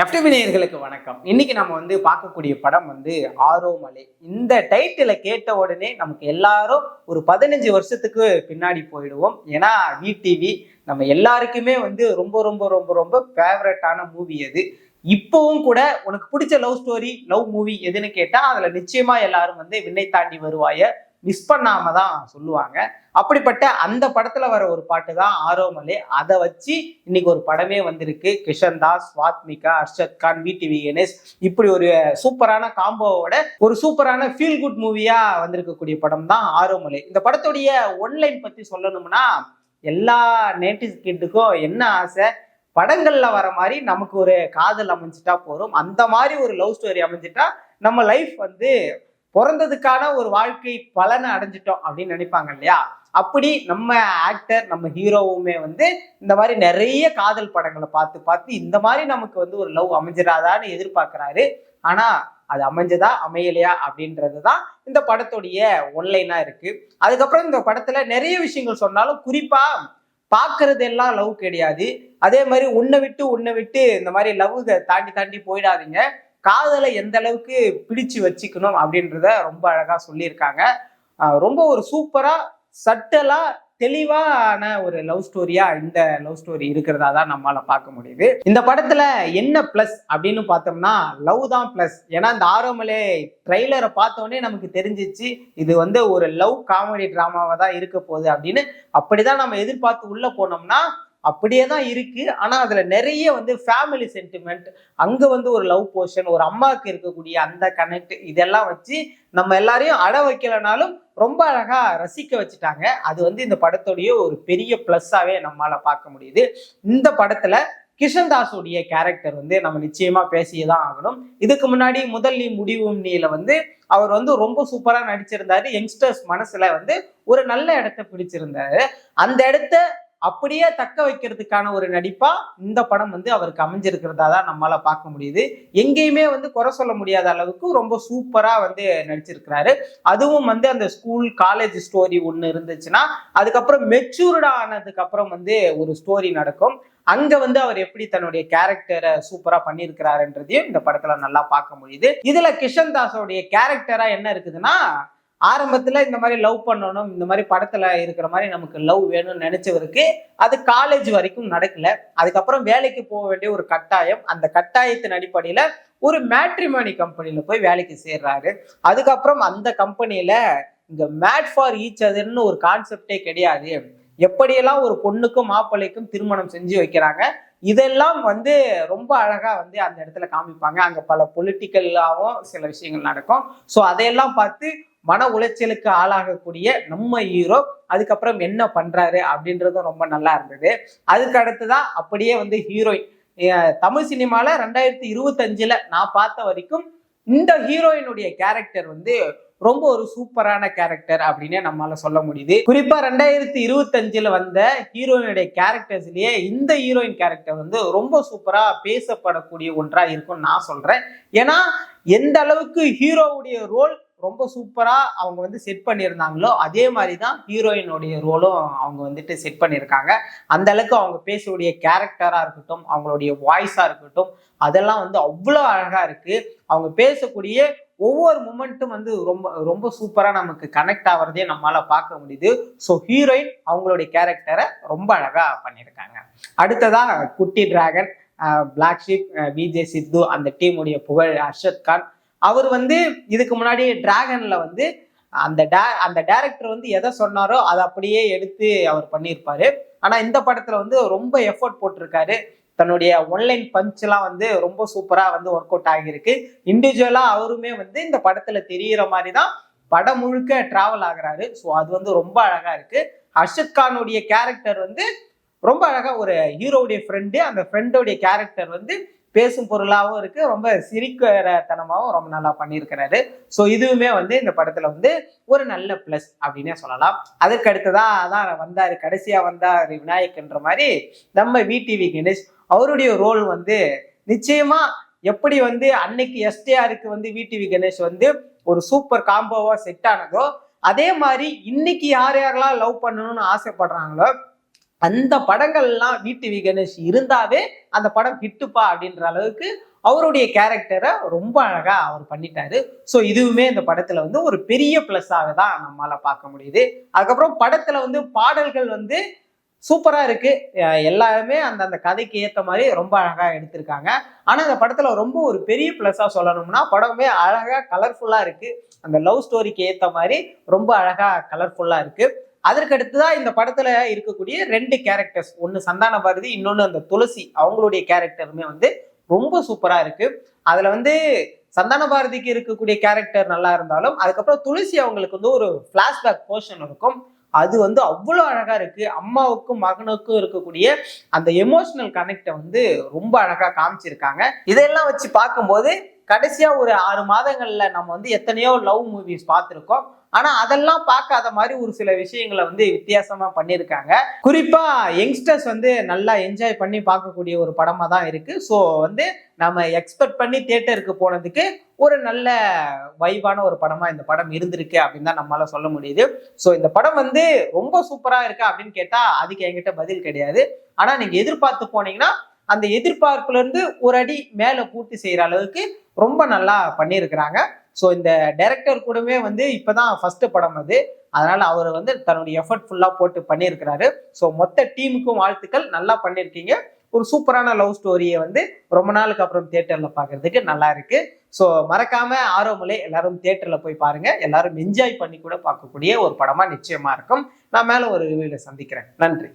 FTV நேயர்களுக்கு வணக்கம். இன்னைக்கு நம்ம பார்க்கக்கூடிய படம் ஆரோமலை. இந்த டைட்டில கேட்ட உடனே நமக்கு எல்லாரும் ஒரு 15 வருஷத்துக்கு பின்னாடி போயிடுவோம். ஏன்னா விடிவி நம்ம எல்லாருக்குமே ரொம்ப ரொம்ப ரொம்ப ரொம்ப ஃபேவரட்டான மூவி அது. இப்பவும் கூட உனக்கு பிடிச்ச லவ் ஸ்டோரி லவ் மூவி எதுன்னு கேட்டா அதுல நிச்சயமா எல்லாரும் விண்ணை தாண்டி வருவாய மிஸ் பண்ணாம தான் சொல்லுவாங்க. அப்படிப்பட்ட அந்த படத்துல வர ஒரு பாட்டு தான் ஆரோமலே. அதை வச்சு இன்னைக்கு ஒரு படமே வந்திருக்கு. கிஷன் தாஸ், ஸ்வாத்மிகா, அர்ஷத் கான், விடிவி கணேஷ், இப்படி ஒரு சூப்பரான காம்போவோட ஒரு சூப்பரான ஃபீல் குட் மூவியா வந்திருக்கக்கூடிய படம் தான் ஆரோமலே. இந்த படத்துடைய ஒன்லைன் பத்தி சொல்லணும்னா, எல்லா நேட்டிவ் கிட்டுக்கும் என்ன ஆசை, படங்கள்ல வர மாதிரி நமக்கு ஒரு காதல் அமைஞ்சிட்டா போறோம், அந்த மாதிரி ஒரு லவ் ஸ்டோரி அமைஞ்சிட்டா நம்ம லைஃப் பிறந்ததுக்கான ஒரு வாழ்க்கை பலனை அடைஞ்சிட்டோம் அப்படின்னு நினைப்பாங்க இல்லையா? அப்படி நம்ம ஆக்டர் நம்ம ஹீரோவுமே இந்த மாதிரி நிறைய காதல் படங்களை பார்த்து பார்த்து இந்த மாதிரி நமக்கு ஒரு லவ் அமைஞ்சிடாதான்னு எதிர்பார்க்கிறாரு. ஆனா அது அமைஞ்சதா அமையலையா அப்படின்றதுதான் இந்த படத்துடைய ஒன்லைனா இருக்கு. அதுக்கப்புறம் இந்த படத்துல நிறைய விஷயங்கள் சொன்னாலும் குறிப்பா பாக்குறது எல்லாம் லவ் கிடையாது. அதே மாதிரி உன்னை விட்டு இந்த மாதிரி லவ் தாண்டி தாண்டி போயிடாதீங்க, காதலை எந்த அளவுக்கு பிடிச்சு வச்சுக்கணும் அப்படின்றத ரொம்ப அழகா சொல்லியிருக்காங்க. ரொம்ப ஒரு சூப்பரா சட்டலா தெளிவான ஒரு லவ் ஸ்டோரியா இந்த லவ் ஸ்டோரி இருக்கிறதா தான் நம்மளால பார்க்க முடியுது. இந்த படத்துல என்ன பிளஸ் அப்படின்னு பார்த்தோம்னா லவ் தான் பிளஸ். ஏன்னா இந்த ஆரோமலே ட்ரெய்லரை பார்த்தோன்னே நமக்கு தெரிஞ்சிச்சு இது ஒரு லவ் காமெடி டிராமாவா தான் இருக்க போகுது அப்படின்னு. அப்படிதான் நம்ம எதிர்பார்த்து உள்ள போனோம்னா அப்படியே தான் இருக்கு. ஆனா அதுல நிறைய ஃபேமிலி சென்டிமெண்ட், அங்க ஒரு லவ் போர்ஷன், ஒரு அம்மாவுக்கு இருக்கக்கூடிய அந்த கனெக்ட், இதெல்லாம் வச்சு நம்ம எல்லாரையும் அட வைக்கலனாலும் ரொம்ப அழகா ரசிக்க வச்சுட்டாங்க. அது இந்த படத்துடைய ஒரு பெரிய பிளஸ்ஸாவே நம்மளால பார்க்க முடியுது. இந்த படத்துல கிஷன் தாஸுடைய கேரக்டர் நம்ம நிச்சயமா பேசியதான் ஆகணும். இதுக்கு முன்னாடி முதல் நீ முடிவும் நீல அவர் ரொம்ப சூப்பரா நடிச்சிருந்தாரு. யங்ஸ்டர்ஸ் மனசுல ஒரு நல்ல இடத்த பிடிச்சிருந்தாரு. அந்த இடத்த அப்படியே தக்க வைக்கிறதுக்கான ஒரு நடிப்பா இந்த படம் அவருக்கு அமைஞ்சிருக்கிறதா தான் நம்மளால பார்க்க முடியுது. எங்கேயுமே குறை சொல்ல முடியாத அளவுக்கு ரொம்ப சூப்பரா நடிச்சிருக்கிறாரு. அதுவும் அந்த ஸ்கூல் காலேஜ் ஸ்டோரி ஒண்ணு இருந்துச்சுன்னா அதுக்கப்புறம் மெச்சூர்டா ஆனதுக்கு அப்புறம் ஒரு ஸ்டோரி நடக்கும். அங்க அவர் எப்படி தன்னுடைய கேரக்டரை சூப்பரா பண்ணியிருக்கிறாருன்றதையும் இந்த படத்துல நல்லா பார்க்க முடியுது. இதுல கிஷன் தாஸோடைய கேரக்டரா என்ன இருக்குதுன்னா, ஆரம்பத்துல இந்த மாதிரி லவ் பண்ணணும், இந்த மாதிரி படத்துல இருக்கிற மாதிரி நமக்கு லவ் வேணும்னு நினைச்சவருக்கு அது காலேஜ் வரைக்கும் நடக்கல. அதுக்கப்புறம் வேலைக்கு போக வேண்டிய ஒரு கட்டாயம், அந்த கட்டாயத்தின் அடிப்படையில ஒரு மேட்ரிமோனி கம்பெனில போய் வேலைக்கு சேர்றாரு. அதுக்கப்புறம் அந்த கம்பெனில இங்க மேட் ஃபார் ஈச் அதர்னு ஒரு கான்செப்டே கிடையாது. எப்படியெல்லாம் ஒரு பொண்ணுக்கும் மாப்பிள்ளைக்கும் திருமணம் செஞ்சு வைக்கிறாங்க, இதெல்லாம் ரொம்ப அழகா அந்த இடத்துல காமிப்பாங்க. அங்க பல பொலிட்டிக்கலாவும் சில விஷயங்கள் நடக்கும். ஸோ அதையெல்லாம் பார்த்து மன உளைச்சலுக்கு ஆளாகக்கூடிய நம்ம ஹீரோ அதுக்கப்புறம் என்ன பண்றாரு அப்படின்றதும் ரொம்ப நல்லா இருந்தது. அதுக்கு அடுத்துதான் அப்படியே ஹீரோயின். தமிழ் சினிமால 2025 நான் பார்த்த வரைக்கும் இந்த ஹீரோயினுடைய கேரக்டர் ரொம்ப ஒரு சூப்பரான கேரக்டர் அப்படின்னு நம்மளால சொல்ல முடியுது. குறிப்பா 2025 வந்த ஹீரோயினுடைய கேரக்டர்ஸ்லயே இந்த ஹீரோயின் கேரக்டர் ரொம்ப சூப்பரா பேசப்படக்கூடிய ஒன்றா இருக்கும்னு நான் சொல்றேன். ஏன்னா எந்த அளவுக்கு ஹீரோவுடைய ரோல் ரொம்ப சூப்பரா அவங்க செட் பண்ணியிருந்தாங்களோ அதே மாதிரிதான் ஹீரோயினுடைய ரோலும் அவங்க செட் பண்ணியிருக்காங்க. அந்த அளவுக்கு அவங்க பேசக்கூடிய கேரக்டரா இருக்கட்டும், அவங்களுடைய வாய்ஸா இருக்கட்டும், அதெல்லாம் அவ்வளோ அழகா இருக்கு. அவங்க பேசக்கூடிய ஒவ்வொரு மூமெண்ட்டும் ரொம்ப ரொம்ப சூப்பரா நமக்கு கனெக்ட் ஆகிறதே நம்மளால பார்க்க முடியுது. ஸோ ஹீரோயின் அவங்களுடைய கேரக்டரை ரொம்ப அழகா பண்ணியிருக்காங்க. அடுத்ததா குட்டி டிராகன், பிளாக் ஷீப், விஜய் சித்து, அந்த டீமுடைய புகழ் அர்ஷத் கான். அவர் இதுக்கு முன்னாடி டிராகன்ல அந்த டைரக்டர் எதை சொன்னாரோ அதை அப்படியே எடுத்து அவர் பண்ணியிருப்பாரு. ஆனா இந்த படத்துல ரொம்ப எஃபோர்ட் போட்டிருக்காரு. தன்னுடைய ஒன்லைன் பஞ்ச் எல்லாம் ரொம்ப சூப்பரா ஒர்க் அவுட் ஆகியிருக்கு. இண்டிவிஜுவலா அவருமே இந்த படத்துல தெரியிற மாதிரி தான் படம் முழுக்க டிராவல் ஆகுறாரு. ஸோ அது ரொம்ப அழகா இருக்கு. அர்ஷத் கானுடைய கேரக்டர் ரொம்ப அழகா ஒரு ஹீரோவுடைய ஃப்ரெண்டு, அந்த ஃப்ரெண்டோடைய கேரக்டர் பேசும் பொருளாகவும் இருக்கு, ரொம்ப சிரிக்கிற தனமாகவும் ரொம்ப நல்லா பண்ணியிருக்கிறாரு. ஸோ இதுவுமே இந்த படத்துல ஒரு நல்ல பிளஸ் அப்படின்னே சொல்லலாம். அதற்கு அடுத்ததான் அதான் வந்தாரு, கடைசியா வந்தார் விநாயக்ன்ற மாதிரி நம்ம விடிவி கணேஷ். அவருடைய ரோல் நிச்சயமா எப்படி அன்னைக்கு எஸ்டிஆருக்கு விடிவி கணேஷ் ஒரு சூப்பர் காம்போவா செட் ஆனதோ அதே மாதிரி இன்னைக்கு யார் யாரெல்லாம் லவ் பண்ணணும்னு ஆசைப்படுறாங்களோ அந்த படங்கள்லாம் VTV கணேஷ் இருந்தாவே அந்த படம் ஹிட்டுப்பா அப்படின்ற அளவுக்கு அவருடைய கேரக்டரை ரொம்ப அழகா அவர் பண்ணிட்டாரு. ஸோ இதுவுமே இந்த படத்துல வந்து ஒரு பெரிய பிளஸ்ஸாக தான் நம்மளால பார்க்க முடியுது. அதுக்கப்புறம் படத்துல வந்து பாடல்கள் வந்து சூப்பரா இருக்கு. எல்லாருமே அந்த அந்த கதைக்கு ஏத்த மாதிரி ரொம்ப அழகா எடுத்திருக்காங்க. ஆனா இந்த படத்துல ரொம்ப ஒரு பெரிய பிளஸ்ஸா சொல்லணும்னா படமே அழகா கலர்ஃபுல்லா இருக்கு. அந்த லவ் ஸ்டோரிக்கு ஏத்த மாதிரி ரொம்ப அழகா கலர்ஃபுல்லா இருக்கு. அதற்கு அடுத்துதான் இந்த படத்துல இருக்கக்கூடிய 2 கேரக்டர்ஸ், ஒன்னு சந்தான பாரதி, இன்னொன்னு அந்த துளசி, அவங்களுடைய கேரக்டருமே வந்து ரொம்ப சூப்பரா இருக்கு. அதுல வந்து சந்தான பாரதிக்கு இருக்கக்கூடிய கேரக்டர் நல்லா இருந்தாலும் அதுக்கப்புறம் துளசி அவங்களுக்கு வந்து ஒரு பிளாஷ்பேக் போர்ஷன் இருக்கும். அது வந்து அவ்வளவு அழகா இருக்கு. அம்மாவுக்கும் மகனுக்கும் இருக்கக்கூடிய அந்த எமோஷனல் கனெக்டை வந்து ரொம்ப அழகா காமிச்சிருக்காங்க. இதெல்லாம் வச்சு பார்க்கும்போது கடைசியா ஒரு 6 மாதங்கள்ல நம்ம வந்து எத்தனையோ லவ் மூவிஸ் பார்த்திருக்கோம். ஆனா அதெல்லாம் பார்க்காத மாதிரி ஒரு சில விஷயங்களை வந்து வித்தியாசமா பண்ணியிருக்காங்க. குறிப்பா யங்ஸ்டர்ஸ் வந்து நல்லா என்ஜாய் பண்ணி பார்க்கக்கூடிய ஒரு படமா தான் இருக்கு. ஸோ வந்து நம்ம எக்ஸ்பெக்ட் பண்ணி தியேட்டருக்கு போனதுக்கு ஒரு நல்ல வைபான ஒரு படமா இந்த படம் இருந்திருக்கு அப்படின்னு தான் நம்மளால சொல்ல முடியுது. ஸோ இந்த படம் வந்து ரொம்ப சூப்பரா இருக்கா அப்படின்னு கேட்டா அதுக்கு என்கிட்ட பதில் கிடையாது. ஆனா நீங்க எதிர்பார்த்து போனீங்கன்னா அந்த எதிர்பார்ப்புல இருந்து ஒரு அடி மேல பூர்த்தி செய்யற அளவுக்கு ரொம்ப நல்லா பண்ணியிருக்கிறாங்க. ஸோ இந்த டைரக்டர் கூடவே வந்து இப்பதான் ஃபர்ஸ்ட் படம் அது. அதனால அவர் வந்து தன்னுடைய எஃபர்ட் ஃபுல்லா போட்டு பண்ணியிருக்கிறாரு. ஸோ மொத்த டீமுக்கும் வாழ்த்துக்கள், நல்லா பண்ணியிருக்கீங்க. ஒரு சூப்பரான லவ் ஸ்டோரியை வந்து ரொம்ப நாளுக்கு அப்புறம் தியேட்டர்ல பாக்குறதுக்கு நல்லா இருக்கு. ஸோ மறக்காம ஆரோமலை எல்லாரும் தியேட்டர்ல போய் பாருங்க. எல்லாரும் என்ஜாய் பண்ணி கூட பார்க்கக்கூடிய ஒரு படமா நிச்சயமா இருக்கும். நான் மேல ஒரு ரிவ்யூல சந்திக்கிறேன். நன்றி.